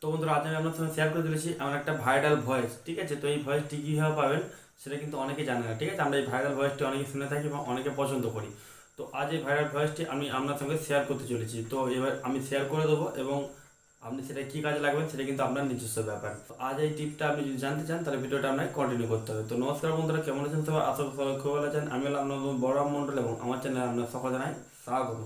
তো বন্ধুরা, আজ আমি আপনার সঙ্গে শেয়ার করে দিয়েছি আমার একটা ভাইরাল ভয়েস। ঠিক আছে, তো এই ভয়েসটি কীভাবে পাবেন সেটা কিন্তু অনেকে জানে না। ঠিক আছে, আমরা এই ভাইরাল ভয়েসটি অনেকে শুনে থাকি এবং অনেকে পছন্দ করি। তো আজ এই ভাইরাল ভয়েসটি আমি আপনার সঙ্গে শেয়ার করতে চলেছি। তো এবার আমি শেয়ার করে দেবো এবং আপনি সেটা কী কাজে লাগবেন সেটা কিন্তু আপনার নিজস্ব ব্যাপার। তো আজ এই টিপটা আপনি যদি জানতে চান তাহলে ভিডিওটা আপনাকে কন্টিনিউ করতে হবে। তো নমস্কার বন্ধুরা, কেমন আছেন সবাই? আশা করি সবাই খুব ভালো আছেন। আমি হলাম আপনার বড় মন্ডল এবং আমার চ্যানেলে আপনার সকল জানাই স্বাগত।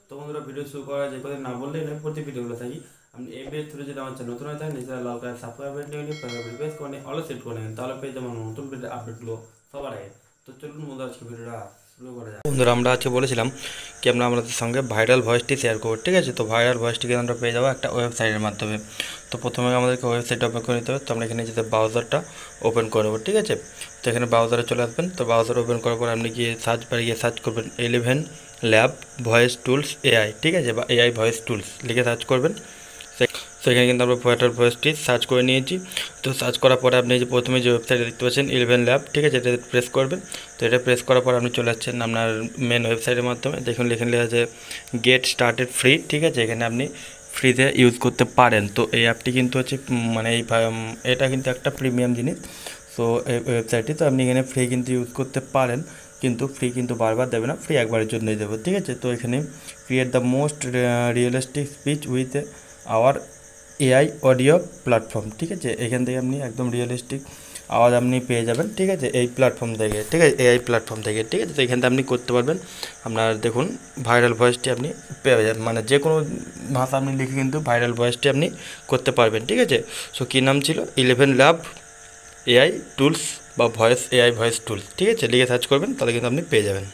তো বন্ধুরা, ভিডিও শুরু করা যে কথা না বললেই নয়, প্রতি ভিডিওগুলো থাকি আপনি এই পেজ থ্রু যদি আমার চ্যানেল নতুন হয়ে থাকেন, নিজেরা লাল কালার সাবস্ক্রাইব বাটন টিপে প্রেস করে নিয়ে অল সেট করে নেন, তাহলে পেয়ে যাবেন নতুন ভিডিও আপডেটগুলো সবার আগে। তো চলুন বন্ধুরা, আজকে ভিডিওটা শুরু করা যায়। বন্ধুরা, আমরা আজকে বলেছিলাম কি আমরা আপনাদের সঙ্গে ভাইরাল ভয়েসটি শেয়ার করবো। ঠিক আছে, তো ভাইরাল ভয়েসটিকে আমরা পেয়ে যাবো একটা ওয়েবসাইটের মাধ্যমে। তো প্রথমে আমাদেরকে ওয়েবসাইট ওপেন করে নিতে হবে। তো আমরা এখানে যেতে ব্রাউজারটা ওপেন করে নেবো। ঠিক আছে, তো এখানে ব্রাউজারে চলে আসবেন। তো ব্রাউজার ওপেন করার পর আপনি গিয়ে সার্চ বারে গিয়ে সার্চ করবেন 11 ল্যাব ভয়েস টুলস এআই। ঠিক আছে, বা এআই ভয়েস টুলস লিখে সার্চ করবেন। তো এখানে কিন্তু আমরা ভাইরাল ভয়েসটি সার্চ করে নিয়েছি। তো সার্চ করার পরে আপনি যে প্রথমে যে ওয়েবসাইটে দেখতে পাচ্ছেন 11 ল্যাব, ঠিক আছে, এটা প্রেস করবেন। তো এটা প্রেস করার পর আপনি চলে যাচ্ছেন আপনার মেন ওয়েবসাইটের মাধ্যমে। দেখুন এখানে লেখা আছে গেট স্টার্টেড ফ্রি। ঠিক আছে, এখানে আপনি ফ্রিতে ইউজ করতে পারেন। তো এই অ্যাপটি কিন্তু হচ্ছে মানে এটা কিন্তু একটা প্রিমিয়াম জিনিস। তো এই ওয়েবসাইটটি তো আপনি এখানে ফ্রি কিন্তু ইউজ করতে পারেন, কিন্তু ফ্রি কিন্তু বারবার দেবে না, ফ্রি একবারের জন্যই দেবো। ঠিক আছে, তো এখানে create the most realistic speech with our AI audio platform. ঠিক আছে, এখান থেকে আপনি একদম রিয়েলিস্টিক আওয়াজ আপনি পেয়ে যাবেন। ঠিক আছে, এই প্ল্যাটফর্ম থেকে, ঠিক আছে, এআই প্ল্যাটফর্ম থেকে। ঠিক আছে, তো এখান থেকে আপনি করতে পারবেন। আপনার দেখুন ভাইরাল ভয়েসটি আপনি পেয়ে যাবেন, মানে যে কোনো ভাষা আপনি লিখে কিন্তু ভাইরাল ভয়েসটি আপনি করতে পারবেন। ঠিক আছে, সো কী নাম ছিল 11 ল্যাব এআই টুলস বা ভয়েস এআই ভয়েস টুলস। ঠিক আছে, লিখে সার্চ করবেন, তাহলে কিন্তু আপনি পেয়ে যাবেন।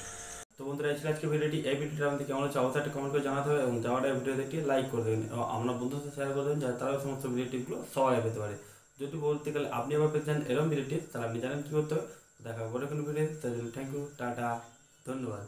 তো বন্ধুরা, এই ছিল আজকে ভিডিওটি। এই ভিডিওটা আমাদের কেমন হচ্ছে অবশ্যই একটা কমেন্ট করে জানাতে হবে এবং যাওয়াটা ভিডিওতে একটি লাইক করে দেবেন এবং আপনার বন্ধুদের সাথে শেয়ার করে দেবেন, যাতে তারাও সমস্ত ভিডিও টিপগুলো সবাই পেতে পারে। যদি বলতে গেলে আপনি আবার পেতে চান এরকম ভিডিও টিপ, তাহলে আপনি জানেন কী করতে হবে। দেখা হবে কোনো ভিডিও। তার জন্য থ্যাংক ইউ, টাটা, ধন্যবাদ।